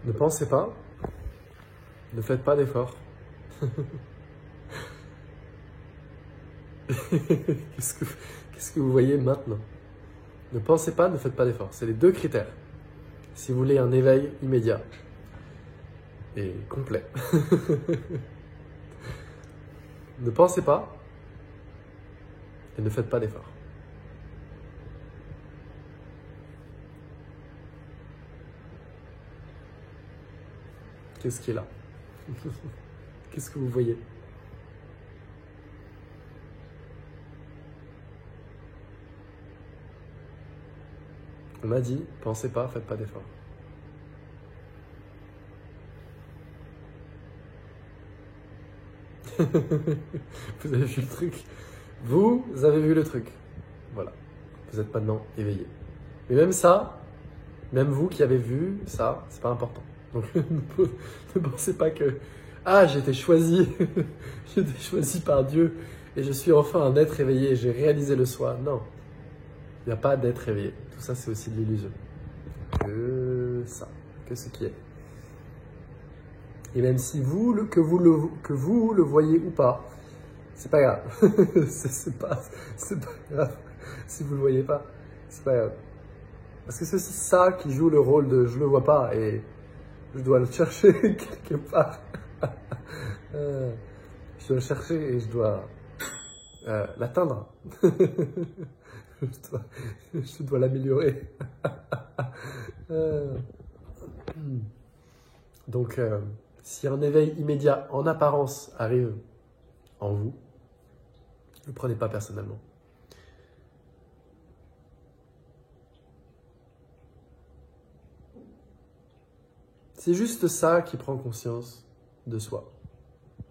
Ne pensez pas, ne faites pas d'efforts. Qu'est-ce que vous voyez maintenant? Ne pensez pas, ne faites pas d'efforts. C'est les deux critères. Si vous voulez un éveil immédiat et complet. Ne pensez pas et ne faites pas d'efforts. Qu'est-ce qui est là? Qu'est-ce que vous voyez? On m'a dit, pensez pas, faites pas d'efforts. Vous avez vu le truc? Vous avez vu le truc. Voilà. Vous êtes maintenant éveillé. Mais même ça, même vous qui avez vu ça, c'est pas important. Donc ne pensez pas que j'ai été choisi, j'ai été choisi par Dieu et je suis enfin un être éveillé, j'ai réalisé le soi. Non, il n'y a pas d'être éveillé. Tout ça, c'est aussi de l'illusion. Que ça, que ce qui est. Et même si que vous le voyez ou pas, c'est pas grave. c'est pas grave. Si vous le voyez pas, c'est pas grave. Parce que c'est aussi ça qui joue le rôle de je le vois pas et je dois le chercher quelque part. Je dois le chercher et je dois l'atteindre. je dois l'améliorer. Donc, si un éveil immédiat en apparence arrive en vous, ne le prenez pas personnellement. C'est juste ça qui prend conscience de soi.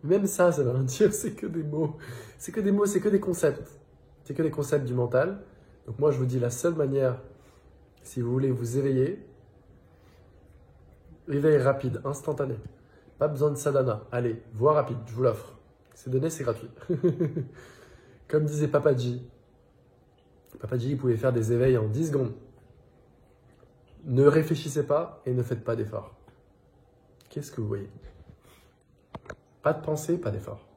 Même ça veut rien dire, c'est que des mots. C'est que des mots, c'est que des concepts. C'est que des concepts du mental. Donc moi, je vous dis la seule manière, si vous voulez vous éveiller, éveil rapide, instantané. Pas besoin de sadhana. Allez, voix rapide, je vous l'offre. C'est donné, c'est gratuit. Comme disait Papaji. Papaji, il pouvait faire des éveils en 10 secondes. Ne réfléchissez pas et ne faites pas d'efforts. Qu'est-ce que vous voyez? Pas de pensée, pas d'effort.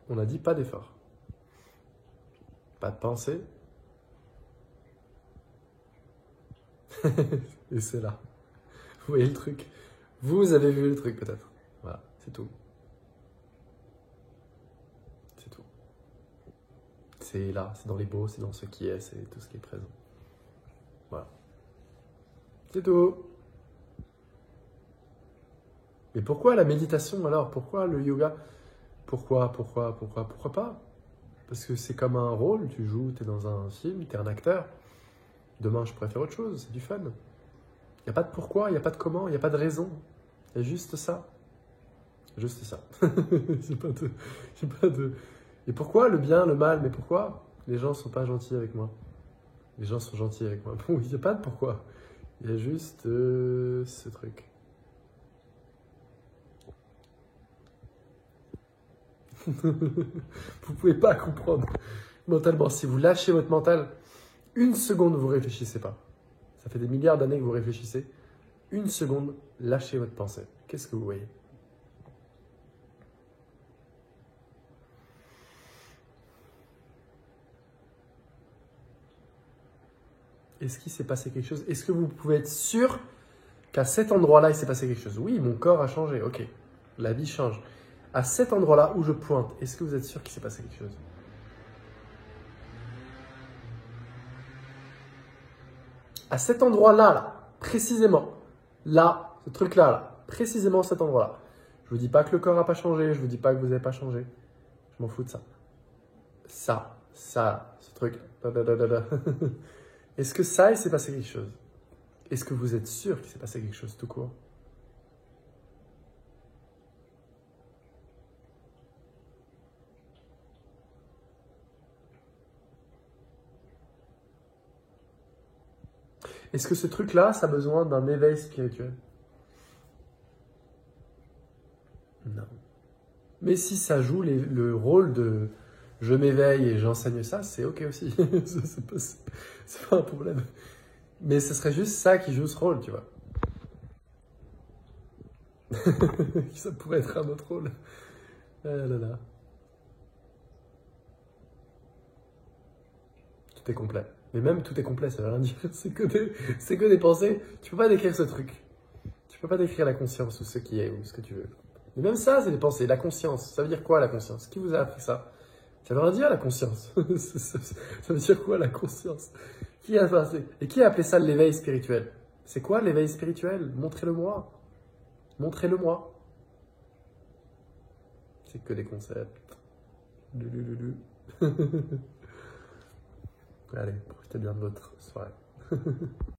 On a dit pas d'effort. Pas de pensée. Et c'est là. Vous voyez le truc? Vous avez vu le truc peut-être. Voilà, c'est tout. C'est tout. C'est là, c'est dans les beaux, c'est dans ce qui est, c'est tout ce qui est présent. Voilà. C'est tout. Mais pourquoi la méditation alors? Pourquoi le yoga? Pourquoi pas? Parce que c'est comme un rôle, tu joues, tu es dans un film, tu es un acteur. Demain, je pourrais faire autre chose, c'est du fun. Il n'y a pas de pourquoi, il n'y a pas de comment, il n'y a pas de raison. Il y a juste ça. Juste ça. J'ai pas de... Et pourquoi le bien, le mal? Mais pourquoi les gens ne sont pas gentils avec moi? Les gens sont gentils avec moi. Bon, il n'y a pas de pourquoi. Il y a juste ce truc. Vous pouvez pas comprendre mentalement. Si vous lâchez votre mental, une seconde, vous réfléchissez pas. Ça fait des milliards d'années que vous réfléchissez. Une seconde, lâchez votre pensée. Qu'est-ce que vous voyez? Est-ce qu'il s'est passé quelque chose? Est-ce que vous pouvez être sûr qu'à cet endroit-là, il s'est passé quelque chose? Oui, mon corps a changé. Ok, la vie change. À cet endroit-là où je pointe, est-ce que vous êtes sûr qu'il s'est passé quelque chose? À cet endroit-là, là, précisément, là, ce truc-là, là, précisément cet endroit-là. Je vous dis pas que le corps n'a pas changé, je vous dis pas que vous n'avez pas changé. Je m'en fous de ça. Ça, ce truc. Est-ce que ça, il s'est passé quelque chose? Est-ce que vous êtes sûr qu'il s'est passé quelque chose tout court? Est-ce que ce truc-là, ça a besoin d'un éveil spirituel? Non. Mais si ça joue le rôle de je m'éveille et j'enseigne ça, c'est ok aussi. C'est pas un problème. Mais ce serait juste ça qui joue ce rôle, tu vois. Ça pourrait être un autre rôle. Ah là là. Tout est complet. Mais même tout est complet, ça veut rien dire. C'est que des pensées. Tu peux pas décrire ce truc. Tu peux pas décrire la conscience ou ce qui est ou ce que tu veux. Mais même ça, c'est des pensées. La conscience, ça veut dire quoi la conscience? Qui vous a appris ça? Ça veut rien dire la conscience. Ça veut dire quoi la conscience? Qui a passé? Et qui a appelé ça l'éveil spirituel? C'est quoi l'éveil spirituel? Montrez-le-moi. Montrez-le-moi. C'est que des concepts. Lulululu. Allez, profitez bien de votre soirée.